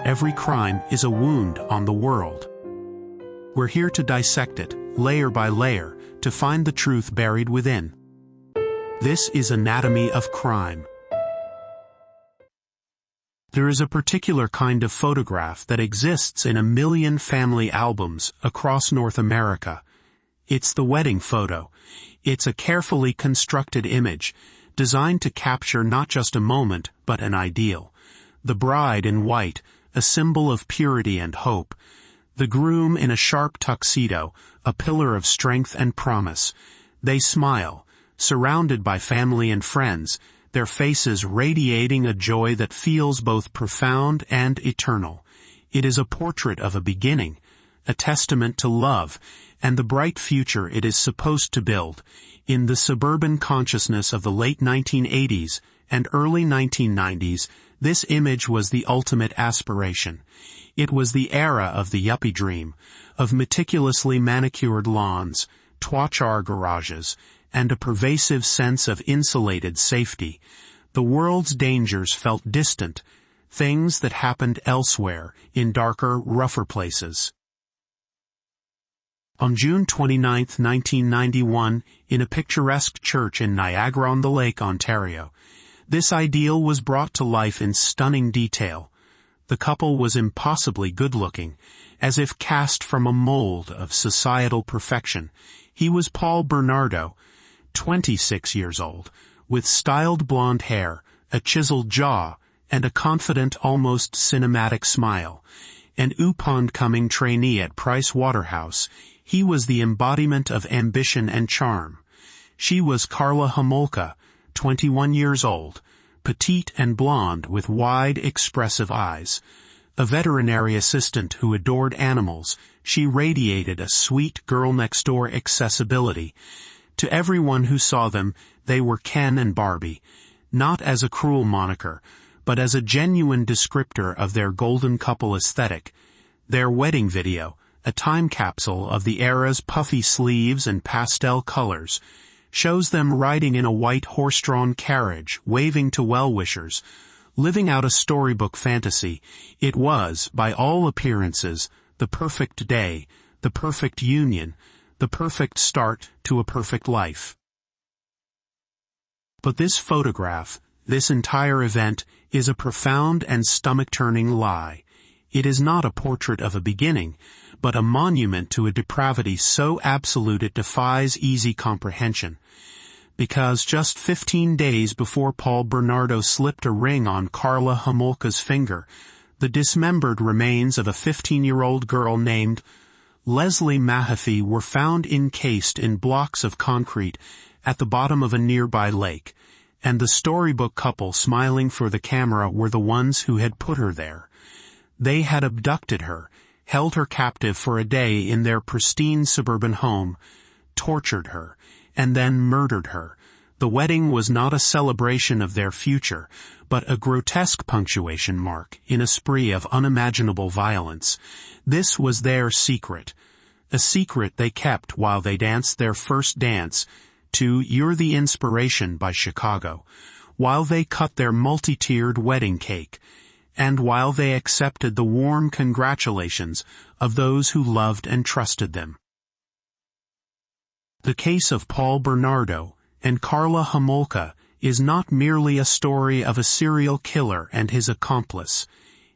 Every crime is a wound on the world. We're here to dissect it, layer by layer, to find the truth buried within. This is Anatomy of Crime. There is a particular kind of photograph that exists in 1 million family albums across North America. It's the wedding photo. It's a carefully constructed image, designed to capture not just a moment, but an ideal. The bride in white, a symbol of purity and hope. The groom in a sharp tuxedo, a pillar of strength and promise. They smile, surrounded by family and friends, their faces radiating a joy that feels both profound and eternal. It is a portrait of a beginning, a testament to love, and the bright future it is supposed to build. In the suburban consciousness of the late 1980s and early 1990s, this image was the ultimate aspiration. It was the era of the yuppie dream, of meticulously manicured lawns, twatchar garages, and a pervasive sense of insulated safety. The world's dangers felt distant, things that happened elsewhere, in darker, rougher places. On June 29, 1991, in a picturesque church in Niagara-on-the-Lake, Ontario, this ideal was brought to life in stunning detail. The couple was impossibly good-looking, as if cast from a mold of societal perfection. He was Paul Bernardo, 26 years old, with styled blonde hair, a chiseled jaw, and a confident, almost cinematic smile. An upon-coming trainee at Price Waterhouse, he was the embodiment of ambition and charm. She was Karla Homolka, 21 years old, petite and blonde with wide, expressive eyes. A veterinary assistant who adored animals, she radiated a sweet girl-next-door accessibility. To everyone who saw them, they were Ken and Barbie, not as a cruel moniker, but as a genuine descriptor of their golden couple aesthetic. Their wedding video, a time capsule of the era's puffy sleeves and pastel colors, shows them riding in a white horse-drawn carriage, waving to well-wishers, living out a storybook fantasy. It was, by all appearances, the perfect day, the perfect union, the perfect start to a perfect life. But this photograph, this entire event, is a profound and stomach-turning lie. It is not a portrait of a beginning, but a monument to a depravity so absolute it defies easy comprehension. Because just 15 days before Paul Bernardo slipped a ring on Karla Homolka's finger, the dismembered remains of a 15-year-old girl named Leslie Mahaffey were found encased in blocks of concrete at the bottom of a nearby lake, and the storybook couple smiling for the camera were the ones who had put her there. They had abducted her, held her captive for a day in their pristine suburban home, tortured her, and then murdered her. The wedding was not a celebration of their future, but a grotesque punctuation mark in a spree of unimaginable violence. This was their secret, a secret they kept while they danced their first dance to You're the Inspiration by Chicago, while they cut their multi-tiered wedding cake, and while they accepted the warm congratulations of those who loved and trusted them. The case of Paul Bernardo and Karla Homolka is not merely a story of a serial killer and his accomplice.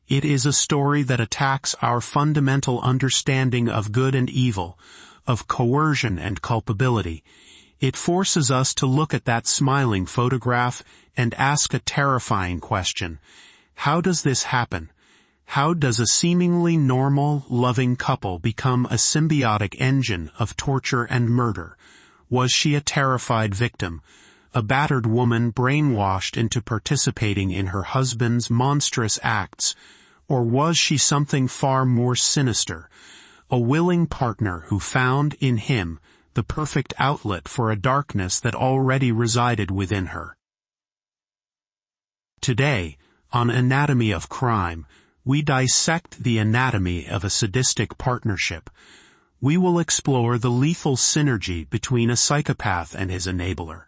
It is a story that attacks our fundamental understanding of good and evil, of coercion and culpability. It forces us to look at that smiling photograph and ask a terrifying question. How does this happen? How does a seemingly normal, loving couple become a symbiotic engine of torture and murder? Was she a terrified victim, a battered woman brainwashed into participating in her husband's monstrous acts, or was she something far more sinister, a willing partner who found in him the perfect outlet for a darkness that already resided within her? Today, on Anatomy of Crime, we dissect the anatomy of a sadistic partnership. We will explore the lethal synergy between a psychopath and his enabler,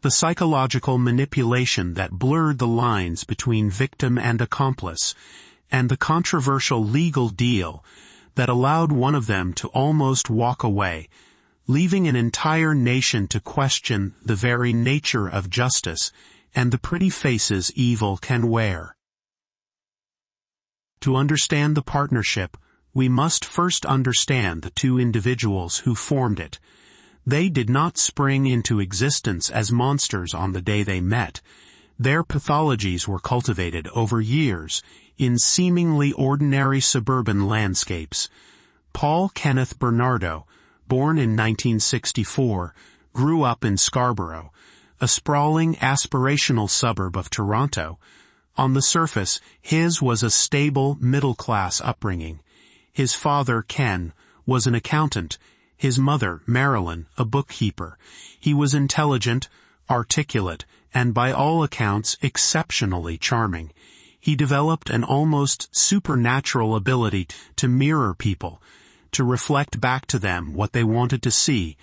the psychological manipulation that blurred the lines between victim and accomplice, and the controversial legal deal that allowed one of them to almost walk away, leaving an entire nation to question the very nature of justice and the pretty faces evil can wear. To understand the partnership, we must first understand the two individuals who formed it. They did not spring into existence as monsters on the day they met. Their pathologies were cultivated over years in seemingly ordinary suburban landscapes. Paul Kenneth Bernardo, born in 1964, grew up in Scarborough, a sprawling aspirational suburb of Toronto. On the surface, his was a stable, middle-class upbringing. His father, Ken, was an accountant, his mother, Marilyn, a bookkeeper. He was intelligent, articulate, and by all accounts exceptionally charming. He developed an almost supernatural ability to mirror people, to reflect back to them what they wanted to see.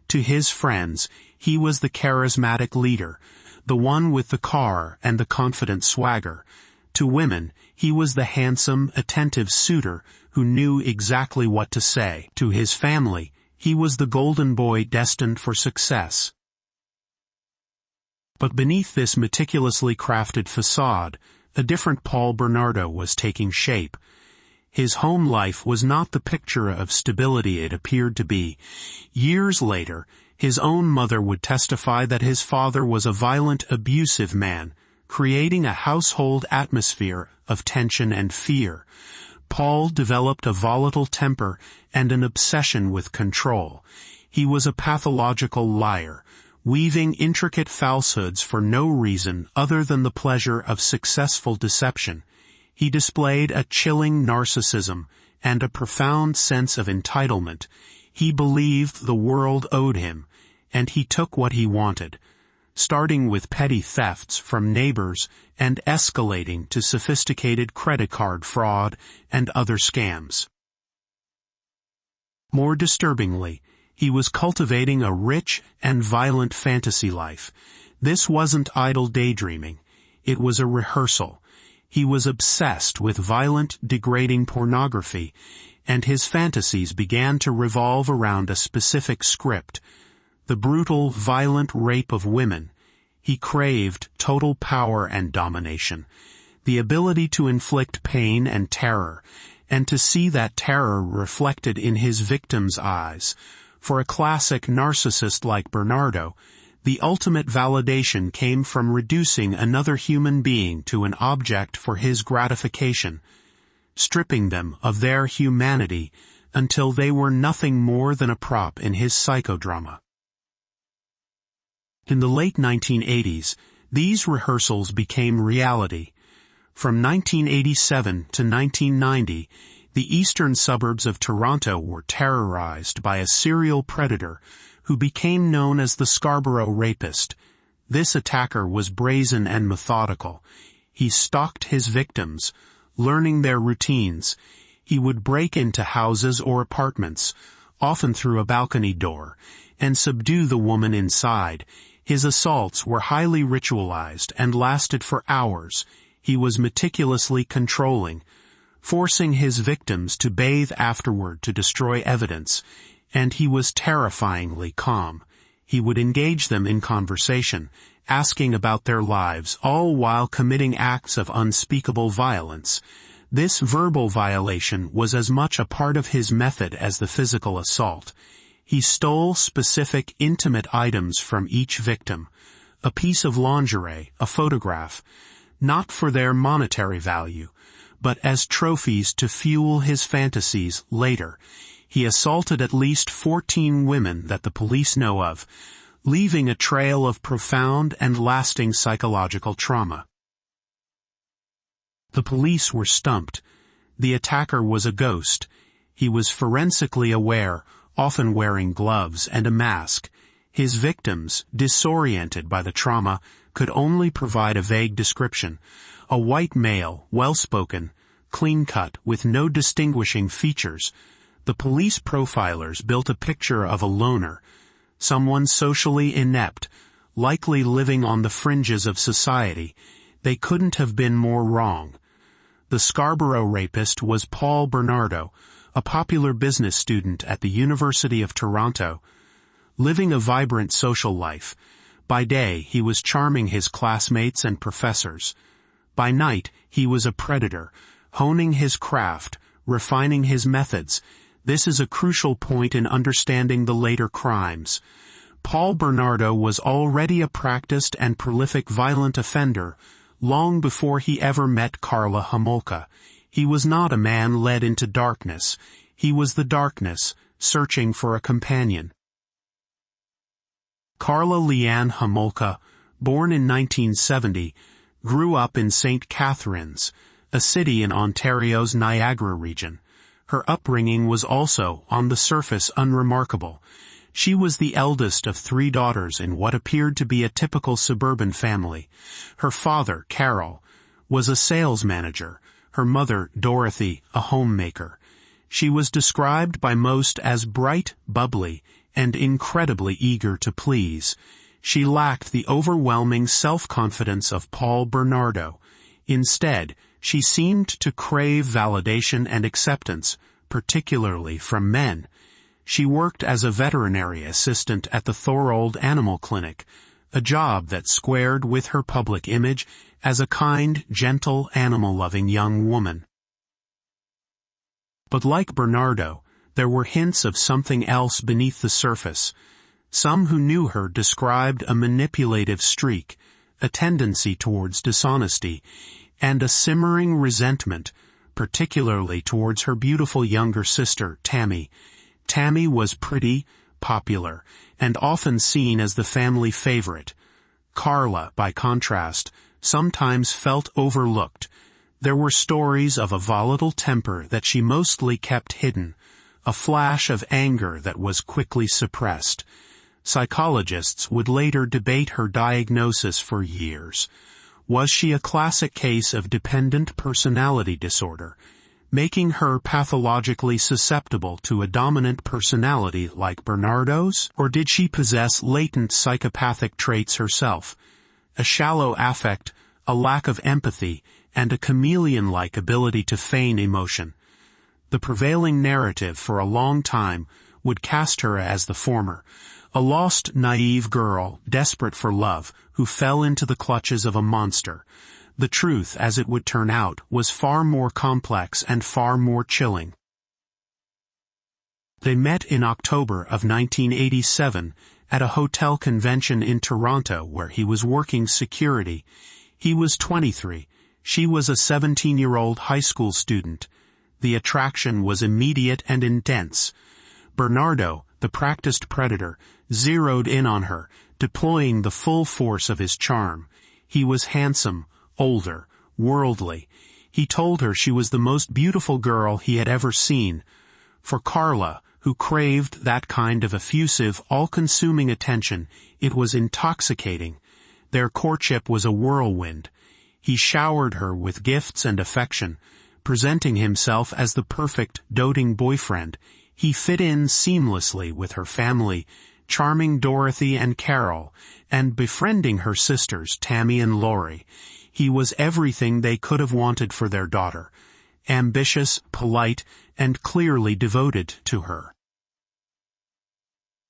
To his friends, he was the charismatic leader, the one with the car and the confident swagger. To women, he was the handsome, attentive suitor who knew exactly what to say. To his family, he was the golden boy destined for success. But beneath this meticulously crafted facade, a different Paul Bernardo was taking shape. His home life was not the picture of stability it appeared to be. Years later, his own mother would testify that his father was a violent, abusive man, creating a household atmosphere of tension and fear. Paul developed a volatile temper and an obsession with control. He was a pathological liar, weaving intricate falsehoods for no reason other than the pleasure of successful deception. He displayed a chilling narcissism and a profound sense of entitlement. He believed the world owed him, and he took what he wanted, starting with petty thefts from neighbors and escalating to sophisticated credit card fraud and other scams. More disturbingly, he was cultivating a rich and violent fantasy life. This wasn't idle daydreaming. It was a rehearsal. He was obsessed with violent, degrading pornography, and his fantasies began to revolve around a specific script: the brutal, violent rape of women. He craved total power and domination, the ability to inflict pain and terror, and to see that terror reflected in his victims' eyes. For a classic narcissist like Bernardo, the ultimate validation came from reducing another human being to an object for his gratification, stripping them of their humanity until they were nothing more than a prop in his psychodrama. In the late 1980s, these rehearsals became reality. From 1987 to 1990, the eastern suburbs of Toronto were terrorized by a serial predator who became known as the Scarborough Rapist. This attacker was brazen and methodical. He stalked his victims, learning their routines. He would break into houses or apartments, often through a balcony door, and subdue the woman inside. His assaults were highly ritualized and lasted for hours. He was meticulously controlling, forcing his victims to bathe afterward to destroy evidence, and he was terrifyingly calm. He would engage them in conversation, asking about their lives, all while committing acts of unspeakable violence. This verbal violation was as much a part of his method as the physical assault. He stole specific, intimate items from each victim: a piece of lingerie, a photograph, not for their monetary value, but as trophies to fuel his fantasies later. He assaulted at least 14 women that the police know of, leaving a trail of profound and lasting psychological trauma. The police were stumped. The attacker was a ghost. He was forensically aware, often wearing gloves and a mask. His victims, disoriented by the trauma, could only provide a vague description: a white male, well-spoken, clean-cut, with no distinguishing features. The police profilers built a picture of a loner, someone socially inept, likely living on the fringes of society. They couldn't have been more wrong. The Scarborough rapist was Paul Bernardo, a popular business student at the University of Toronto. Living a vibrant social life, by day he was charming his classmates and professors. By night he was a predator, honing his craft, refining his methods. This is a crucial point in understanding the later crimes. Paul Bernardo was already a practiced and prolific violent offender, long before he ever met Karla Homolka. He was not a man led into darkness. He was the darkness, searching for a companion. Karla Leanne Homolka, born in 1970, grew up in St. Catharines, a city in Ontario's Niagara region. Her upbringing was also, on the surface, unremarkable. She was the eldest of 3 daughters in what appeared to be a typical suburban family. Her father, Carol, was a sales manager, her mother, Dorothy, a homemaker. She was described by most as bright, bubbly, and incredibly eager to please. She lacked the overwhelming self-confidence of Paul Bernardo. Instead, she seemed to crave validation and acceptance, particularly from men. She worked as a veterinary assistant at the Thorold Animal Clinic, a job that squared with her public image as a kind, gentle, animal-loving young woman. But like Bernardo, there were hints of something else beneath the surface. Some who knew her described a manipulative streak, a tendency towards dishonesty, and a simmering resentment, particularly towards her beautiful younger sister, Tammy. Tammy was pretty, popular, and often seen as the family favorite. Karla, by contrast, sometimes felt overlooked. There were stories of a volatile temper that she mostly kept hidden, a flash of anger that was quickly suppressed. Psychologists would later debate her diagnosis for years. Was she a classic case of dependent personality disorder, making her pathologically susceptible to a dominant personality like Bernardo's? Or did she possess latent psychopathic traits herself? A shallow affect, a lack of empathy, and a chameleon-like ability to feign emotion. The prevailing narrative for a long time would cast her as the former, a lost, naive girl, desperate for love, who fell into the clutches of a monster. The truth, as it would turn out, was far more complex and far more chilling. They met in October of 1987 at a hotel convention in Toronto where he was working security. He was 23. She was a 17-year-old high school student. The attraction was immediate and intense. Bernardo, the practiced predator, zeroed in on her, deploying the full force of his charm. He was handsome, older, worldly. He told her she was the most beautiful girl he had ever seen. For Karla, who craved that kind of effusive, all-consuming attention, it was intoxicating. Their courtship was a whirlwind. He showered her with gifts and affection, presenting himself as the perfect, doting boyfriend. He fit in seamlessly with her family, charming Dorothy and Carol, and befriending her sisters, Tammy and Lori. He was everything they could have wanted for their daughter, ambitious, polite, and clearly devoted to her.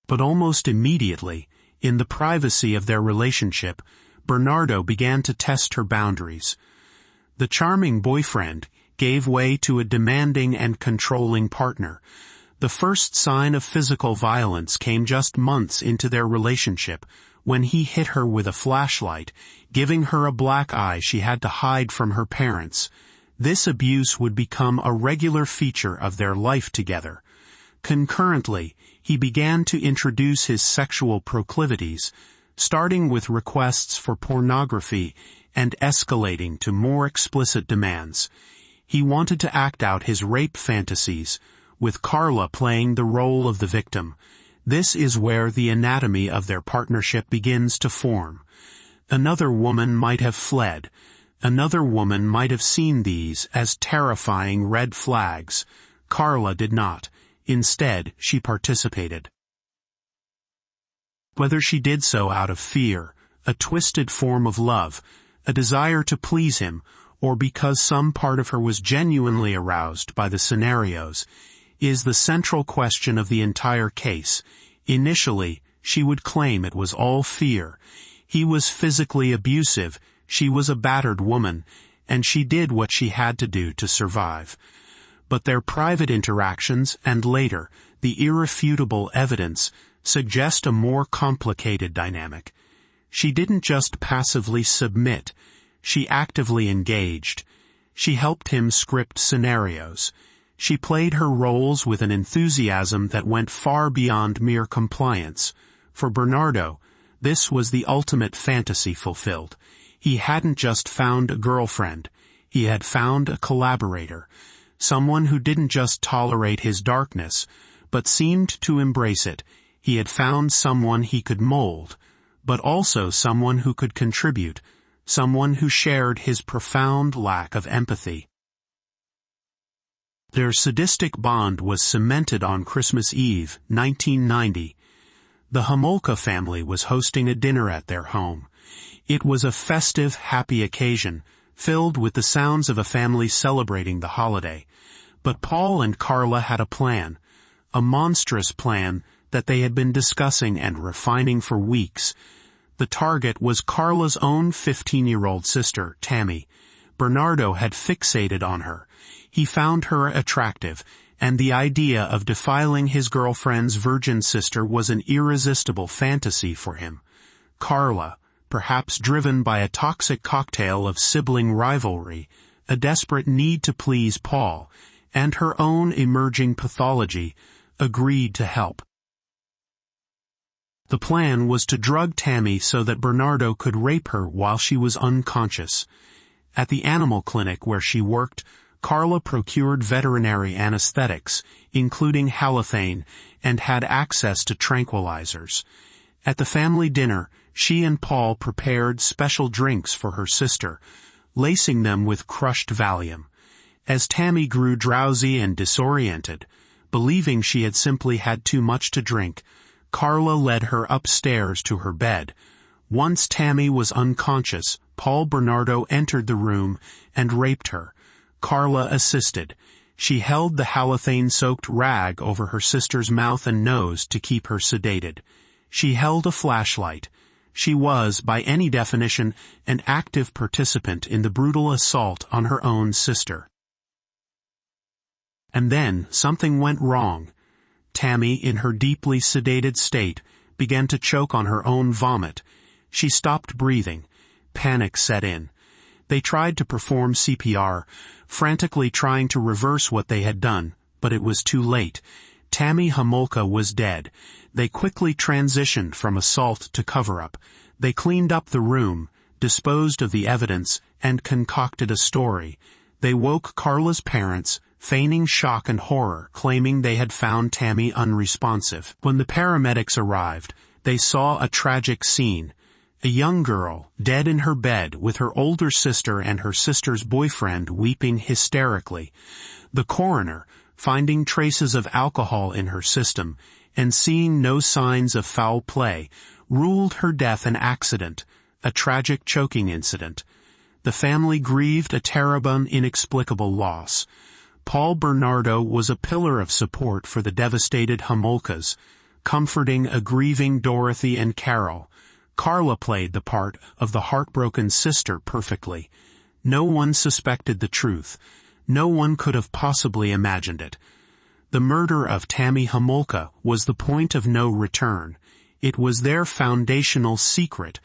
But almost immediately, in the privacy of their relationship, Bernardo began to test her boundaries. The charming boyfriend gave way to a demanding and controlling partner. The first sign of physical violence came just months into their relationship, when he hit her with a flashlight, giving her a black eye she had to hide from her parents. This abuse would become a regular feature of their life together. Concurrently, he began to introduce his sexual proclivities, starting with requests for pornography and escalating to more explicit demands. He wanted to act out his rape fantasies, with Karla playing the role of the victim. This is where the anatomy of their partnership begins to form. Another woman might have fled. Another woman might have seen these as terrifying red flags. Karla did not. Instead, she participated. Whether she did so out of fear, a twisted form of love, a desire to please him, or because some part of her was genuinely aroused by the scenarios, is the central question of the entire case. Initially, she would claim it was all fear. He was physically abusive, she was a battered woman, and she did what she had to do to survive. But their private interactions, and later, the irrefutable evidence, suggest a more complicated dynamic. She didn't just passively submit, she actively engaged. She helped him script scenarios. She played her roles with an enthusiasm that went far beyond mere compliance. For Bernardo, this was the ultimate fantasy fulfilled. He hadn't just found a girlfriend, he had found a collaborator, someone who didn't just tolerate his darkness, but seemed to embrace it. He had found someone he could mold, but also someone who could contribute, someone who shared his profound lack of empathy. Their sadistic bond was cemented on Christmas Eve, 1990. The Homolka family was hosting a dinner at their home. It was a festive, happy occasion, filled with the sounds of a family celebrating the holiday. But Paul and Karla had a plan, a monstrous plan that they had been discussing and refining for weeks. The target was Karla's own 15-year-old sister, Tammy. Bernardo had fixated on her. He found her attractive, and the idea of defiling his girlfriend's virgin sister was an irresistible fantasy for him. Karla, perhaps driven by a toxic cocktail of sibling rivalry, a desperate need to please Paul, and her own emerging pathology, agreed to help. The plan was to drug Tammy so that Bernardo could rape her while she was unconscious. At the animal clinic where she worked, Karla procured veterinary anesthetics, including halothane, and had access to tranquilizers. At the family dinner, she and Paul prepared special drinks for her sister, lacing them with crushed Valium. As Tammy grew drowsy and disoriented, believing she had simply had too much to drink, Karla led her upstairs to her bed. Once Tammy was unconscious, Paul Bernardo entered the room and raped her. Karla assisted. She held the halothane-soaked rag over her sister's mouth and nose to keep her sedated. She held a flashlight. She was, by any definition, an active participant in the brutal assault on her own sister. And then something went wrong. Tammy, in her deeply sedated state, began to choke on her own vomit. She stopped breathing. Panic set in. They tried to perform CPR, frantically trying to reverse what they had done, but it was too late. Tammy Homolka was dead. They quickly transitioned from assault to cover-up. They cleaned up the room, disposed of the evidence, and concocted a story. They woke Karla's parents, feigning shock and horror, claiming they had found Tammy unresponsive. When the paramedics arrived, they saw a tragic scene. A young girl, dead in her bed, with her older sister and her sister's boyfriend weeping hysterically. The coroner, finding traces of alcohol in her system, and seeing no signs of foul play, ruled her death an accident, a tragic choking incident. The family grieved a terrible, inexplicable loss. Paul Bernardo was a pillar of support for the devastated Homolkas, comforting a grieving Dorothy and Carol. Karla played the part of the heartbroken sister perfectly. No one suspected the truth. No one could have possibly imagined it. The murder of Tammy Homolka was the point of no return. It was their foundational secret,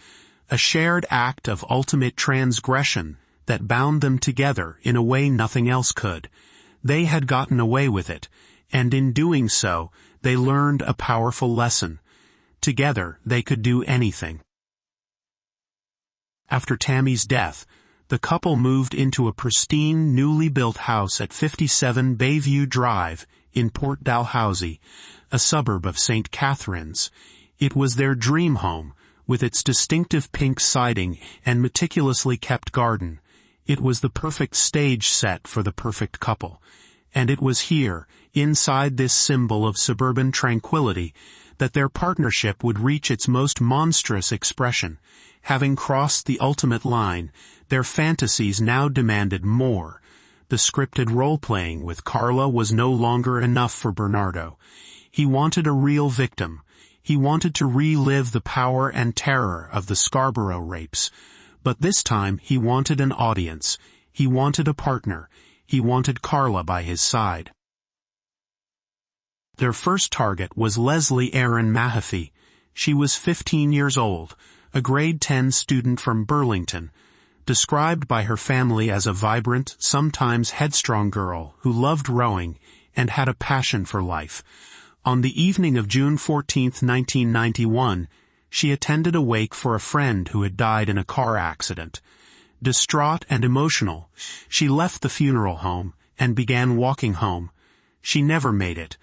a shared act of ultimate transgression that bound them together in a way nothing else could. They had gotten away with it, and in doing so, they learned a powerful lesson. Together, they could do anything. After Tammy's death, the couple moved into a pristine, newly built house at 57 Bayview Drive in Port Dalhousie, a suburb of St. Catharines. It was their dream home, with its distinctive pink siding and meticulously kept garden. It was the perfect stage set for the perfect couple. And it was here, inside this symbol of suburban tranquility, that their partnership would reach its most monstrous expression. Having crossed the ultimate line, their fantasies now demanded more. The scripted role-playing with Karla was no longer enough for Bernardo. He wanted a real victim. He wanted to relive the power and terror of the Scarborough rapes. But this time he wanted an audience. He wanted a partner. He wanted Karla by his side. Their first target was Leslie Erin Mahaffey. She was 15 years old, a grade 10 student from Burlington, described by her family as a vibrant, sometimes headstrong girl who loved rowing and had a passion for life. On the evening of June 14, 1991, she attended a wake for a friend who had died in a car accident. Distraught and emotional, she left the funeral home and began walking home. She never made it.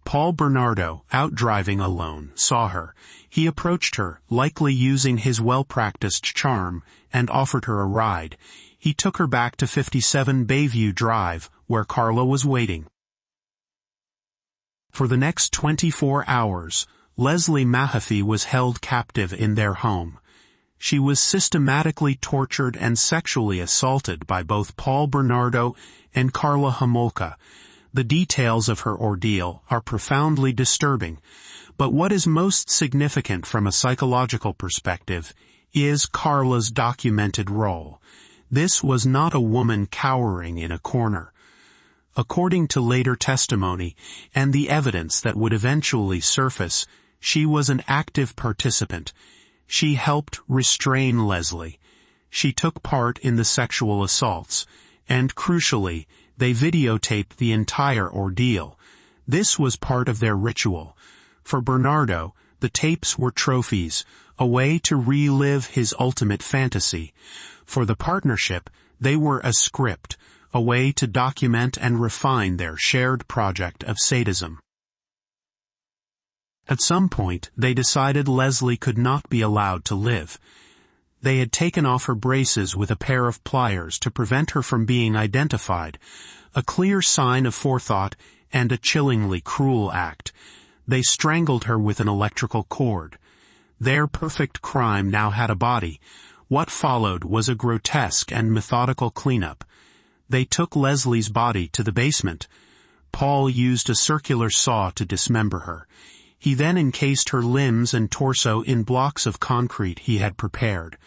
Paul Bernardo, out driving alone, saw her. He approached her, likely using his well-practiced charm, and offered her a ride. He took her back to 57 Bayview Drive, where Karla was waiting. For the next 24 hours, Leslie Mahaffey was held captive in their home. She was systematically tortured and sexually assaulted by both Paul Bernardo and Karla Homolka. The details of her ordeal are profoundly disturbing, but what is most significant from a psychological perspective is Karla's documented role. This was not a woman cowering in a corner. According to later testimony and the evidence that would eventually surface, she was an active participant. She helped restrain Leslie. She took part in the sexual assaults, and crucially, they videotaped the entire ordeal. This was part of their ritual. For Bernardo, the tapes were trophies, a way to relive his ultimate fantasy. For the partnership, they were a script, a way to document and refine their shared project of sadism. At some point, they decided Leslie could not be allowed to live. They had taken off her braces with a pair of pliers to prevent her from being identified, a clear sign of forethought and a chillingly cruel act. They strangled her with an electrical cord. Their perfect crime now had a body. What followed was a grotesque and methodical cleanup. They took Leslie's body to the basement. Paul used a circular saw to dismember her. He then encased her limbs and torso in blocks of concrete he had prepared.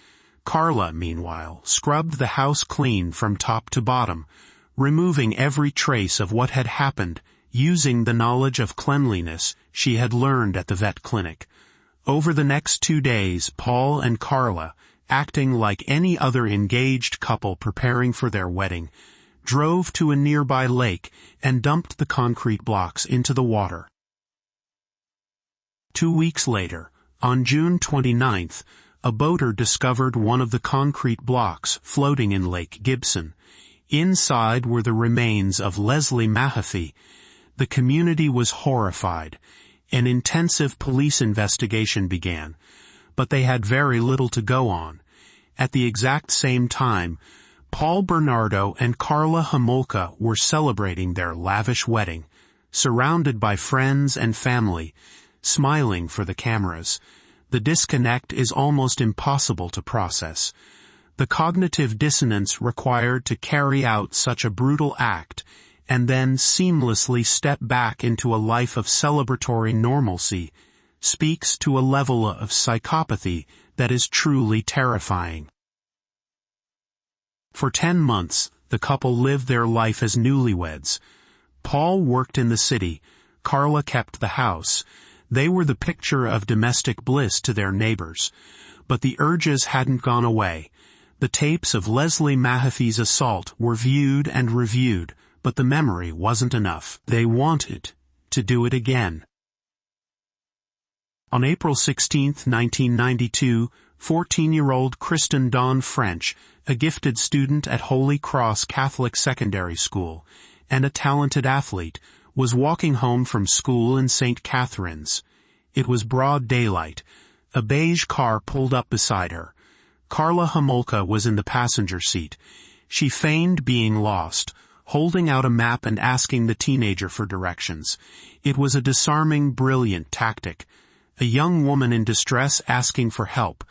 Karla, meanwhile, scrubbed the house clean from top to bottom, removing every trace of what had happened, using the knowledge of cleanliness she had learned at the vet clinic. Over the next 2 days, Paul and Karla, acting like any other engaged couple preparing for their wedding, drove to a nearby lake and dumped the concrete blocks into the water. 2 weeks later, on June 29th, a boater discovered one of the concrete blocks floating in Lake Gibson. Inside were the remains of Leslie Mahaffey. The community was horrified. An intensive police investigation began, but they had very little to go on. At the exact same time, Paul Bernardo and Karla Homolka were celebrating their lavish wedding, surrounded by friends and family, smiling for the cameras. The disconnect is almost impossible to process. The cognitive dissonance required to carry out such a brutal act and then seamlessly step back into a life of celebratory normalcy speaks to a level of psychopathy that is truly terrifying. For 10 months, the couple lived their life as newlyweds. Paul worked in the city. Karla kept the house. They were the picture of domestic bliss to their neighbors. But the urges hadn't gone away. The tapes of Leslie Mahaffey's assault were viewed and reviewed, but the memory wasn't enough. They wanted to do it again. On April 16, 1992, 14-year-old Kristen Dawn French, a gifted student at Holy Cross Catholic Secondary School and a talented athlete, was walking home from school in St. Catharines. It was broad daylight. A beige car pulled up beside her. Karla Homolka was in the passenger seat. She feigned being lost, holding out a map and asking the teenager for directions. It was a disarming, brilliant tactic. A young woman in distress asking for help.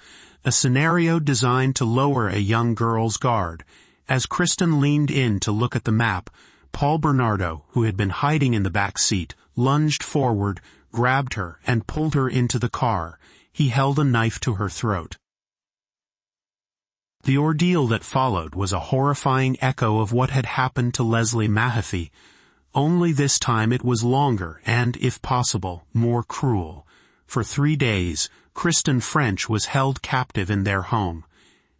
a scenario designed to lower a young girl's guard. As Kristen leaned in to look at the map, Paul Bernardo, who had been hiding in the back seat, lunged forward, grabbed her, and pulled her into the car. He held a knife to her throat. The ordeal that followed was a horrifying echo of what had happened to Leslie Mahaffey, only this time it was longer and, if possible, more cruel. For 3 days, Kristen French was held captive in their home.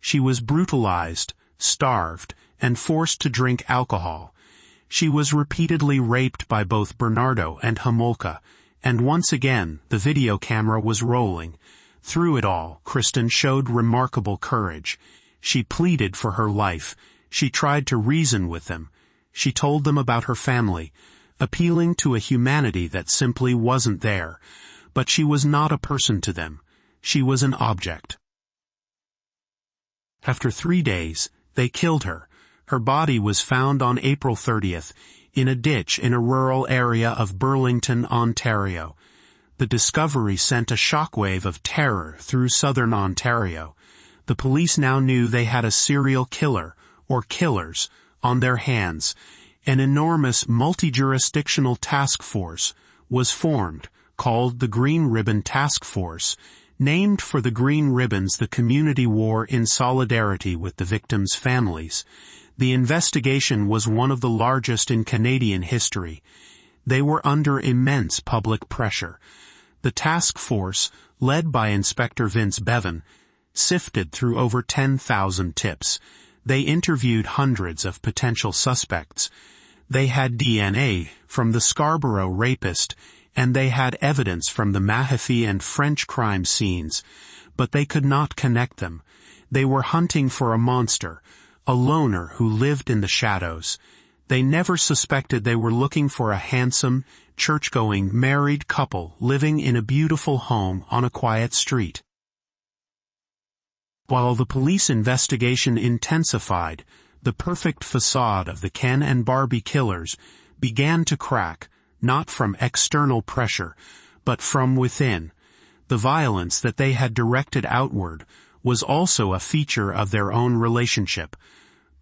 She was brutalized, starved, and forced to drink alcohol. She was repeatedly raped by both Bernardo and Homolka, and once again the video camera was rolling. Through it all, Kristen showed remarkable courage. She pleaded for her life. She tried to reason with them. She told them about her family, appealing to a humanity that simply wasn't there. But she was not a person to them. She was an object. After 3 days, they killed her. Her body was found on April 30th in a ditch in a rural area of Burlington, Ontario. The discovery sent a shockwave of terror through southern Ontario. The police now knew they had a serial killer, or killers, on their hands. An enormous multi-jurisdictional task force was formed, called the Green Ribbon Task Force, named for the green ribbons the community wore in solidarity with the victims' families. The investigation was one of the largest in Canadian history. They were under immense public pressure. The task force, led by Inspector Vince Bevan, sifted through over 10,000 tips. They interviewed hundreds of potential suspects. They had DNA from the Scarborough rapist, and they had evidence from the Mahaffey and French crime scenes, but they could not connect them. They were hunting for a monster, a loner who lived in the shadows. They never suspected they were looking for a handsome, church-going, married couple living in a beautiful home on a quiet street. While the police investigation intensified, the perfect facade of the Ken and Barbie killers began to crack, not from external pressure, but from within. The violence that they had directed outward was also a feature of their own relationship.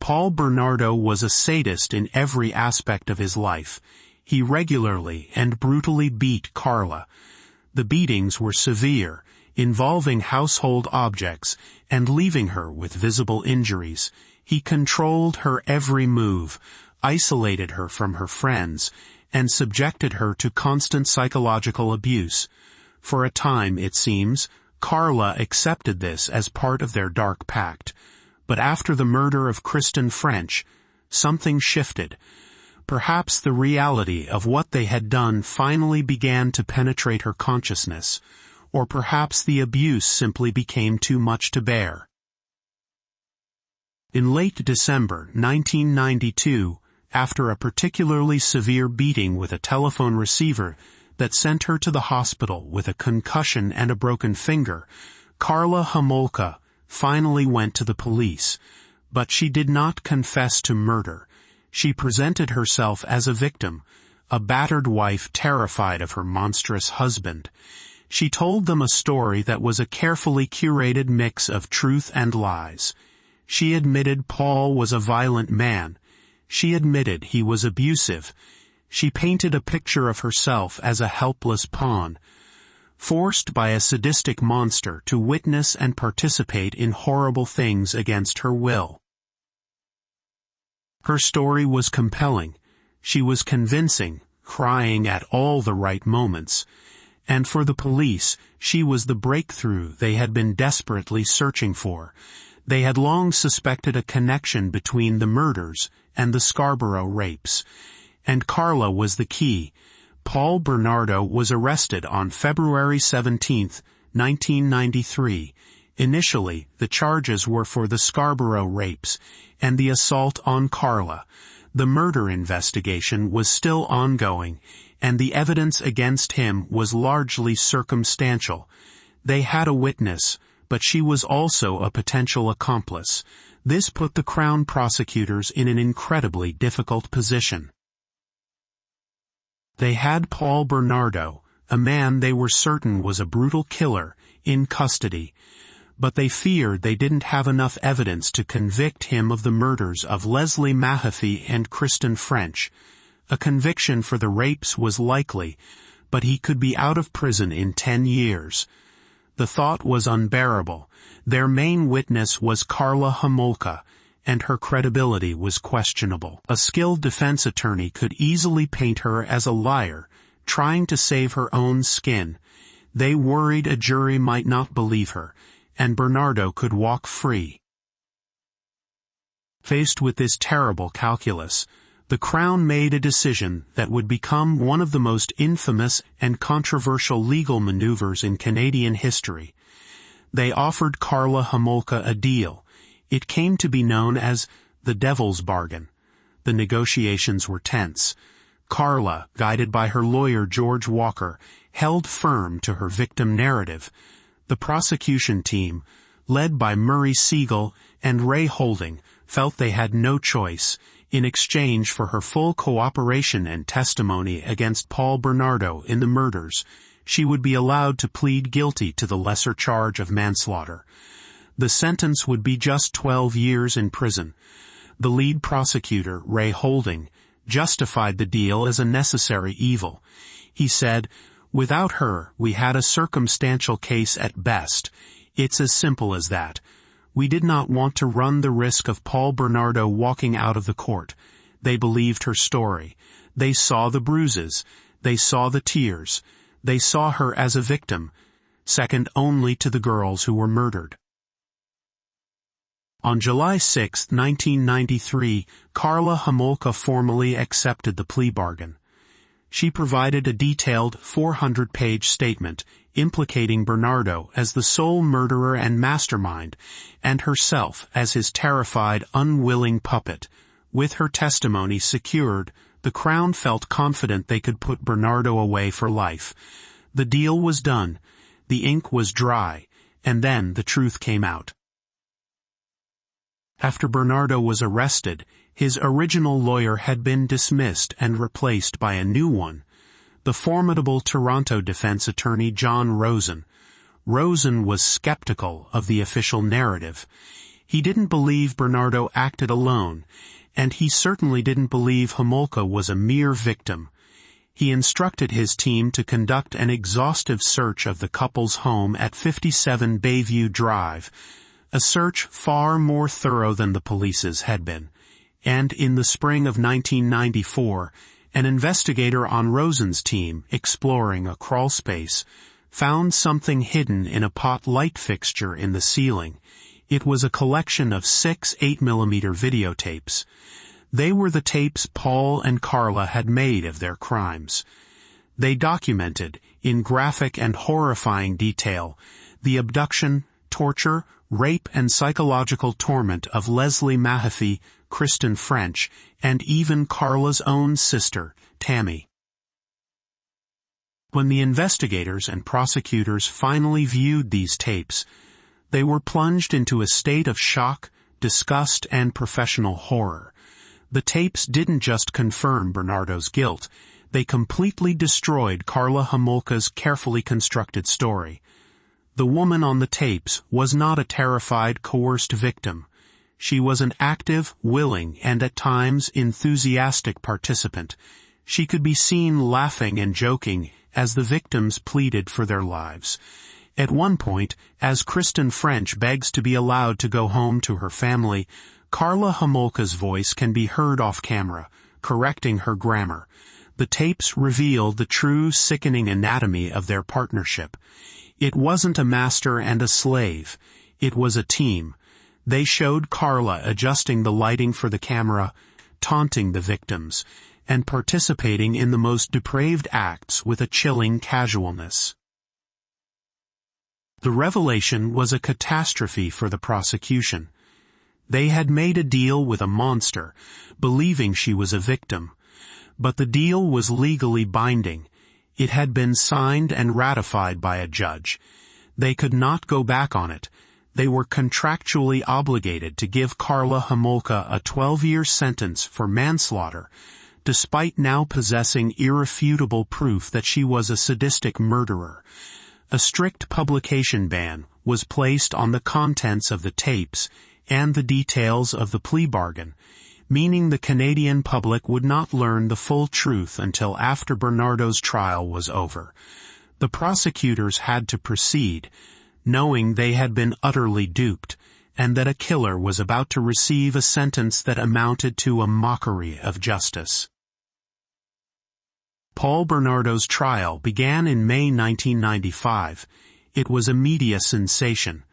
Paul Bernardo was a sadist in every aspect of his life. He regularly and brutally beat Karla. The beatings were severe, involving household objects and leaving her with visible injuries. He controlled her every move, isolated her from her friends, and subjected her to constant psychological abuse. For a time, it seems, Karla accepted this as part of their dark pact. But after the murder of Kristen French, something shifted. Perhaps the reality of what they had done finally began to penetrate her consciousness, or perhaps the abuse simply became too much to bear. In late December 1992, after a particularly severe beating with a telephone receiver that sent her to the hospital with a concussion and a broken finger, Karla Homolka finally went to the police. But she did not confess to murder. She presented herself as a victim, a battered wife terrified of her monstrous husband. She told them a story that was a carefully curated mix of truth and lies. She admitted Paul was a violent man. She admitted he was abusive. She painted a picture of herself as a helpless pawn, forced by a sadistic monster to witness and participate in horrible things against her will. Her story was compelling. She was convincing, crying at all the right moments. And for the police, she was the breakthrough they had been desperately searching for. They had long suspected a connection between the murders and the Scarborough rapes. And Karla was the key. Paul Bernardo was arrested on February 17, 1993. Initially, the charges were for the Scarborough rapes and the assault on Karla. The murder investigation was still ongoing, and the evidence against him was largely circumstantial. They had a witness, but she was also a potential accomplice. This put the Crown prosecutors in an incredibly difficult position. They had Paul Bernardo, a man they were certain was a brutal killer, in custody. but they feared they didn't have enough evidence to convict him of the murders of Leslie Mahaffey and Kristen French. A conviction for the rapes was likely, but he could be out of prison in 10 years. The thought was unbearable. Their main witness was Karla Homolka, and her credibility was questionable. A skilled defense attorney could easily paint her as a liar, trying to save her own skin. They worried a jury might not believe her, and Bernardo could walk free. Faced with this terrible calculus, the Crown made a decision that would become one of the most infamous and controversial legal maneuvers in Canadian history. They offered Karla Homolka a deal. It came to be known as the Devil's Bargain. The negotiations were tense. Karla, guided by her lawyer George Walker, held firm to her victim narrative. The prosecution team, led by Murray Siegel and Ray Holding, felt they had no choice. In exchange for her full cooperation and testimony against Paul Bernardo in the murders, she would be allowed to plead guilty to the lesser charge of manslaughter. The sentence would be just 12 years in prison. The lead prosecutor, Ray Holding, justified the deal as a necessary evil. He said, "Without her, we had a circumstantial case at best. It's as simple as that. We did not want to run the risk of Paul Bernardo walking out of the court. They believed her story. They saw the bruises. They saw the tears. They saw her as a victim, second only to the girls who were murdered." On July 6, 1993, Karla Homolka formally accepted the plea bargain. She provided a detailed 400-page statement implicating Bernardo as the sole murderer and mastermind, and herself as his terrified, unwilling puppet. With her testimony secured, the Crown felt confident they could put Bernardo away for life. The deal was done, the ink was dry, and then the truth came out. After Bernardo was arrested, his original lawyer had been dismissed and replaced by a new one, the formidable Toronto defense attorney John Rosen. Rosen was skeptical of the official narrative. He didn't believe Bernardo acted alone, and he certainly didn't believe Homolka was a mere victim. He instructed his team to conduct an exhaustive search of the couple's home at 57 Bayview Drive, a search far more thorough than the police's had been. And in the spring of 1994, an investigator on Rosen's team, exploring a crawl space, found something hidden in a pot light fixture in the ceiling. It was a collection of 6 8mm videotapes. They were the tapes Paul and Karla had made of their crimes. They documented, in graphic and horrifying detail, the abduction, torture, rape and psychological torment of Leslie Mahaffey, Kristen French, and even Karla's own sister, Tammy. When the investigators and prosecutors finally viewed these tapes, they were plunged into a state of shock, disgust, and professional horror. The tapes didn't just confirm Bernardo's guilt, they completely destroyed Karla Homolka's carefully constructed story. The woman on the tapes was not a terrified, coerced victim. She was an active, willing, and at times enthusiastic participant. She could be seen laughing and joking as the victims pleaded for their lives. At one point, as Kristen French begs to be allowed to go home to her family, Karla Homolka's voice can be heard off camera, correcting her grammar. The tapes reveal the true sickening anatomy of their partnership. It wasn't a master and a slave. It was a team. They showed Karla adjusting the lighting for the camera, taunting the victims, and participating in the most depraved acts with a chilling casualness. The revelation was a catastrophe for the prosecution. They had made a deal with a monster, believing she was a victim. But the deal was legally binding. It had been signed and ratified by a judge. They could not go back on it. They were contractually obligated to give Karla Homolka a 12-year sentence for manslaughter, despite now possessing irrefutable proof that she was a sadistic murderer. A strict publication ban was placed on the contents of the tapes and the details of the plea bargain, meaning the Canadian public would not learn the full truth until after Bernardo's trial was over. The prosecutors had to proceed, knowing they had been utterly duped, and that a killer was about to receive a sentence that amounted to a mockery of justice. Paul Bernardo's trial began in May 1995. It was a media sensation.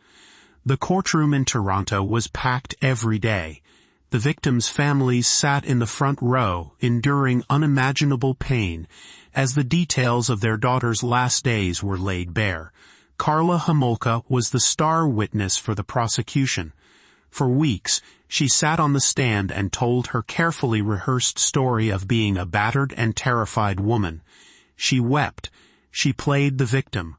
The courtroom in Toronto was packed every day. The victims' families sat in the front row, enduring unimaginable pain, as the details of their daughter's last days were laid bare. Karla Homolka was the star witness for the prosecution. For weeks, she sat on the stand and told her carefully rehearsed story of being a battered and terrified woman. She wept. She played the victim.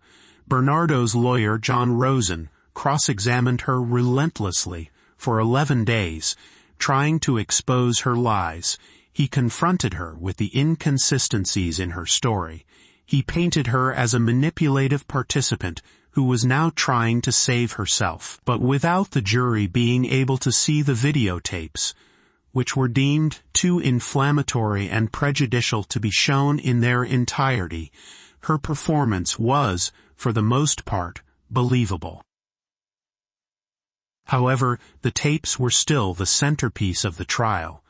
Bernardo's lawyer, John Rosen, cross-examined her relentlessly for 11 days, trying to expose her lies. He confronted her with the inconsistencies in her story. He painted her as a manipulative participant who was now trying to save herself, but without the jury being able to see the videotapes, which were deemed too inflammatory and prejudicial to be shown in their entirety. Her performance was, for the most part, believable. However, the tapes were still the centerpiece of the trial.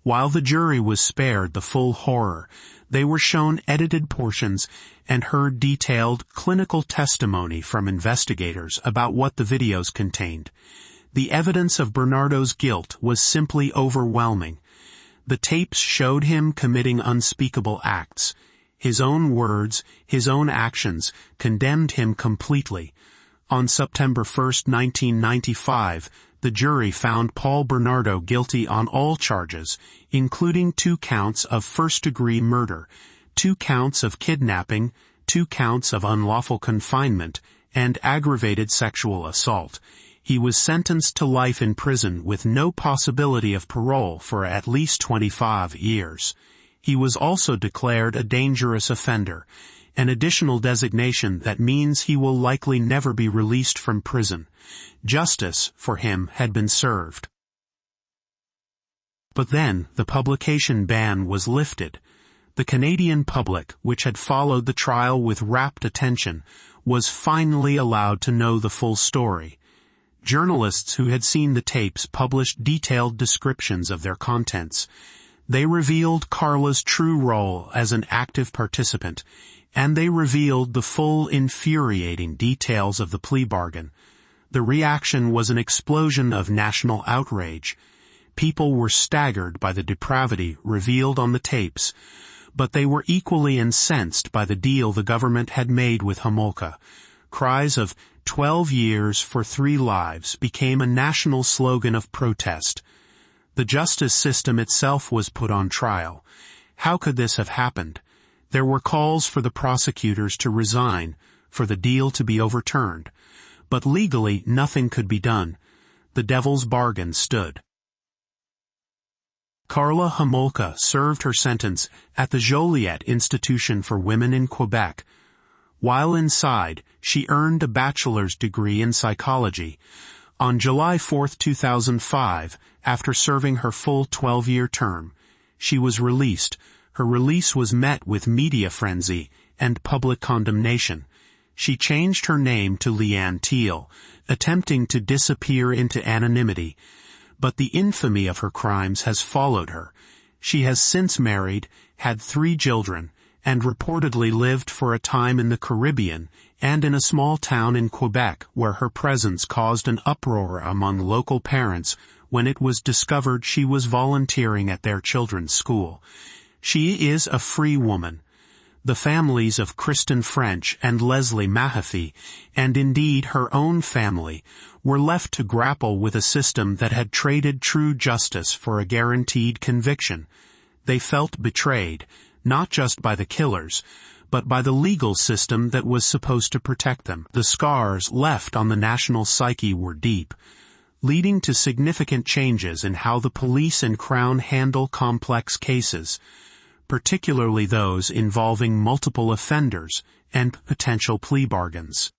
While the jury was spared the full horror, they were shown edited portions and heard detailed clinical testimony from investigators about what the videos contained. The evidence of Bernardo's guilt was simply overwhelming. The tapes showed him committing unspeakable acts. His own words, his own actions, condemned him completely. On September 1, 1995, the jury found Paul Bernardo guilty on all charges, including 2 counts of first-degree murder, 2 counts of kidnapping, 2 counts of unlawful confinement, and aggravated sexual assault. He was sentenced to life in prison with no possibility of parole for at least 25 years. He was also declared a dangerous offender, an additional designation that means he will likely never be released from prison. Justice, for him, had been served. But then, the publication ban was lifted. The Canadian public, which had followed the trial with rapt attention, was finally allowed to know the full story. Journalists who had seen the tapes published detailed descriptions of their contents. They revealed Karla's true role as an active participant, and they revealed the full infuriating details of the plea bargain. The reaction was an explosion of national outrage. People were staggered by the depravity revealed on the tapes, but they were equally incensed by the deal the government had made with Homolka. Cries of 12 years for 3 lives became a national slogan of protest. The justice system itself was put on trial. How could this have happened? There were calls for the prosecutors to resign, for the deal to be overturned. But legally nothing could be done. The devil's bargain stood. Karla Homolka served her sentence at the Joliet Institution for Women in Quebec. While inside, she earned a bachelor's degree in psychology. On July 4, 2005, after serving her full 12-year term, she was released. Her release was met with media frenzy and public condemnation. She changed her name to Leanne Teal, attempting to disappear into anonymity. But the infamy of her crimes has followed her. She has since married, had 3 children, and reportedly lived for a time in the Caribbean and in a small town in Quebec where her presence caused an uproar among local parents when it was discovered she was volunteering at their children's school. She is a free woman. The families of Kristen French and Leslie Mahaffey, and indeed her own family, were left to grapple with a system that had traded true justice for a guaranteed conviction. They felt betrayed, not just by the killers, but by the legal system that was supposed to protect them. The scars left on the national psyche were deep, leading to significant changes in how the police and Crown handle complex cases, particularly those involving multiple offenders and potential plea bargains.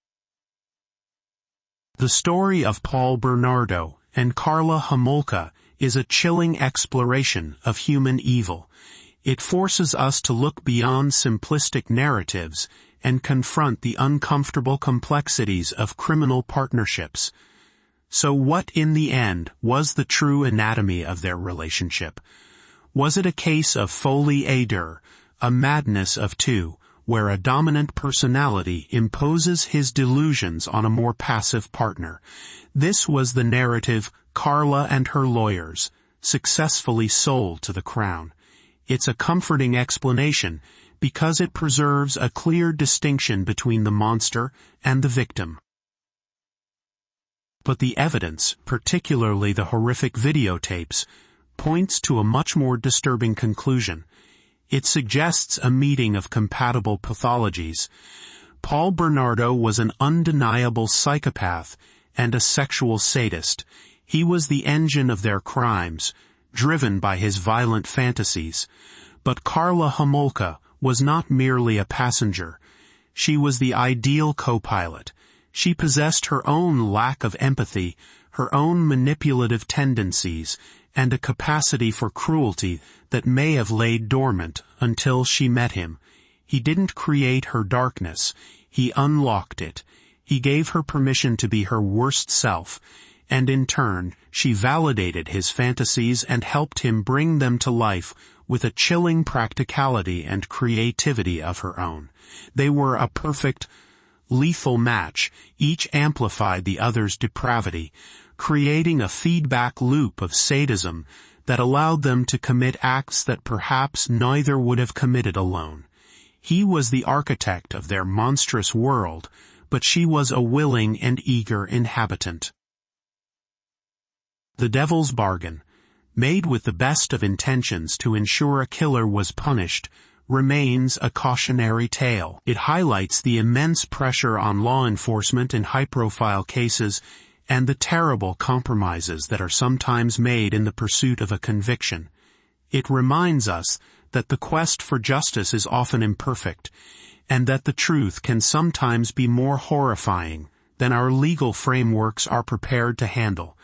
The story of Bernardo and Karla Homolka is a chilling exploration of human evil. It forces us to look beyond simplistic narratives and confront the uncomfortable complexities of criminal partnerships. So what in the end was the true anatomy of their relationship? Was it a case of folie à deux, a madness of two, where a dominant personality imposes his delusions on a more passive partner? This was the narrative Karla and her lawyers successfully sold to the Crown. It's a comforting explanation because it preserves a clear distinction between the monster and the victim. But the evidence, particularly the horrific videotapes, points to a much more disturbing conclusion. It suggests a meeting of compatible pathologies. Bernardo was an undeniable psychopath and a sexual sadist. He was the engine of their crimes, driven by his violent fantasies. But Karla Homolka was not merely a passenger. She was the ideal co-pilot. She possessed her own lack of empathy, her own manipulative tendencies, and a capacity for cruelty that may have laid dormant until she met him. He didn't create her darkness. He unlocked it. He gave her permission to be her worst self, and in turn, she validated his fantasies and helped him bring them to life with a chilling practicality and creativity of her own. They were a perfect, lethal match. Each amplified the other's depravity, creating a feedback loop of sadism that allowed them to commit acts that perhaps neither would have committed alone. He was the architect of their monstrous world, but she was a willing and eager inhabitant. The Devil's Bargain, made with the best of intentions to ensure a killer was punished, remains a cautionary tale. It highlights the immense pressure on law enforcement in high-profile cases and the terrible compromises that are sometimes made in the pursuit of a conviction. It reminds us that the quest for justice is often imperfect, and that the truth can sometimes be more horrifying than our legal frameworks are prepared to handle.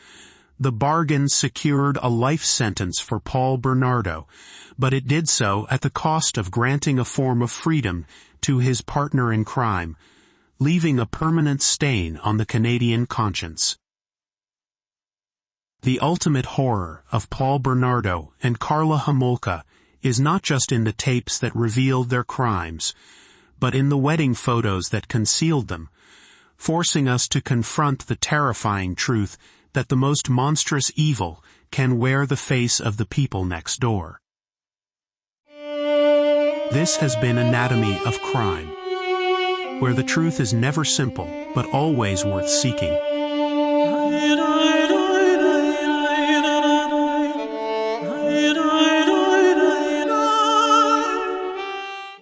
The bargain secured a life sentence for Bernardo, but it did so at the cost of granting a form of freedom to his partner in crime, leaving a permanent stain on the Canadian conscience. The ultimate horror of Bernardo and Karla Homolka is not just in the tapes that revealed their crimes, but in the wedding photos that concealed them, forcing us to confront the terrifying truth that the most monstrous evil can wear the face of the people next door. This has been Anatomy of Crime, where the truth is never simple, but always worth seeking.